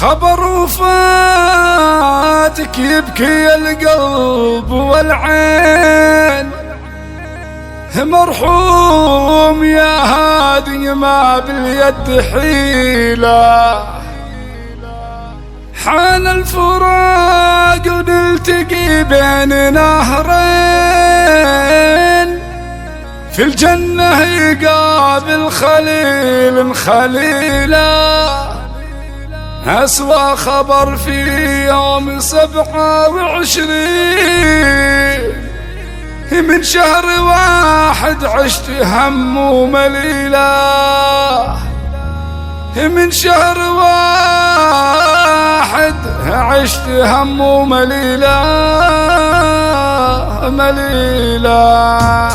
خبر وفاتك يبكي القلب والعين، مرحوم يا هادي ما باليد حيلة. حان الفراق ونلتقي بين نهرين، في الجنة يقابل خليل خليلا. أسوأ خبر في يوم 27 من شهر واحد عشت هم ومليلة. من شهر واحد عشت هم ومليلة مليلة.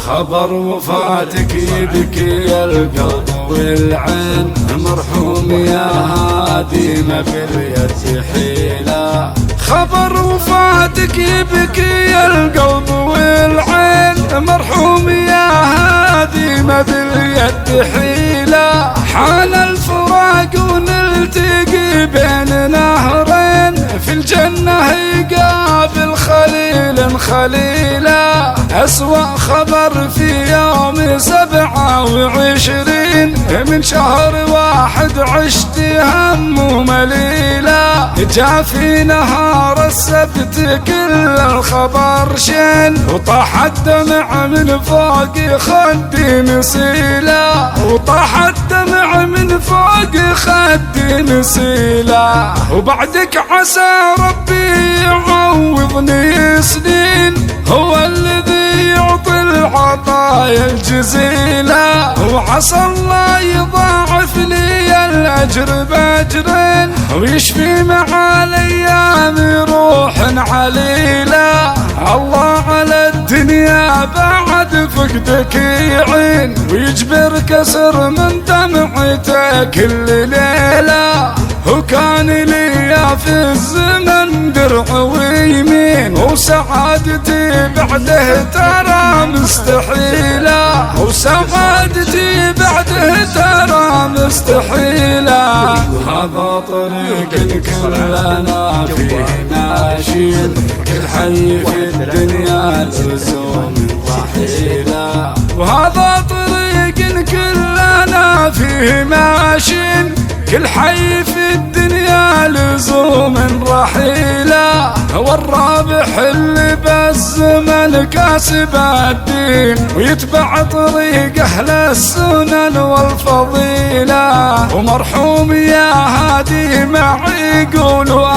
خبر وفاتك يبكي القلب والعين، مرحوم يا هادي ما باليد حيلة. خبر وفاتك يبكي القلب والعين، مرحوم يا هادي ما باليد حيلة. حان الفراق ونلتقي بين نهرين، في الجنة يقابل خليل خليلا. أسوأ خبر في يوم 27 من شهر واحد عشت هم ومليلة. جاء في نهار السبت كل الخبر شين، وطاح الدمع من فوق خدي نسيلة. وطاح الدمع من فوق خدي نسيلة. وبعدك عسى ربي يعوضني سنين، هو الذي يعطي العطايا الجزيلة. وعسى الله يضاعف لي الأجر بأجرين، ويشفي مع الأيام روح عليلة. الله على الدنيا بعد فقدك يعين، ويجبر كسر من دمعته كل ليلة. وكان لي في الزمن درع ويمين، وسعادتي بعده ترى مستحيلة. وسعادتي بعده ترى مستحيلة. هذا طريق كلنا فيه ماشيين، كل حي في الدنيا لزوم رحيلة. وهذا طريق كلنا فيه ماشيين، كل حي في الدنيا لزوم رحيلة. والرابح اللي بالزمن كاسب الدين، ويتبع طريق أهل السنن والفضيلة. ومرحوم يا هادي معي قولوا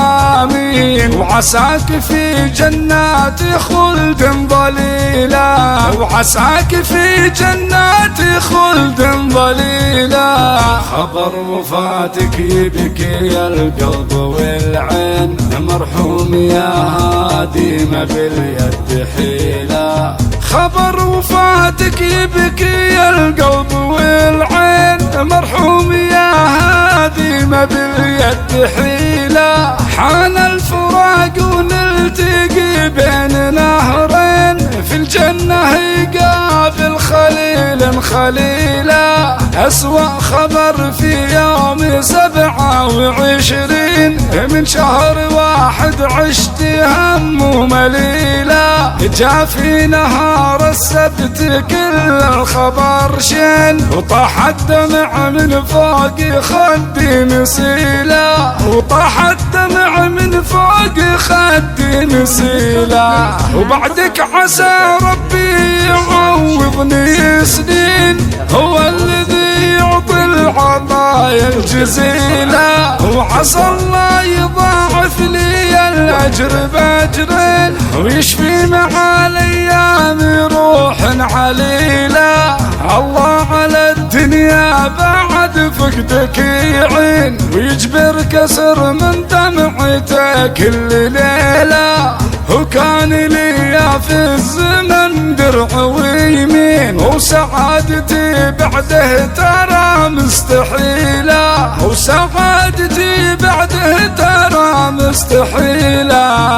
آمين، وعساك في جنات خلد ظليلة. وعساك في جنات خلد ظليلة. خبر وفاتك يبكي القلب والعين، مرحوم يا هادي ما باليد حيلة. خبر وفاتك يبكي القلب والعين، مرحوم يا هادي ما باليد حيلة. حان الفراق ونلتقي بين نهرين، في الجنة يقابل خليل خليلا. أسوأ خبر في يوم 27 من شهر واحد عشت هم ومليلة. جاء في نهار السبت كل الخبر شين، وطاح الدمع من فوق خدي نسيلة. وطاح الدمع من فوق خدي نسيلة. وبعدك عسى ربي يعوضني سنين، هو الذي يعطي العطايا الجزيلة. وعسى الله يضاعف لي الأجر بأجرين، ويشفي مع الأيام روح عليلة. الله على الدنيا بعد فقدك يعين، ويجبر كسر من دمعته كل ليلة. وكان لي في الزمن درع ويمين، وسعادتي بعده ترى مستحيلة، وسعادتي بعده ترى مستحيلة.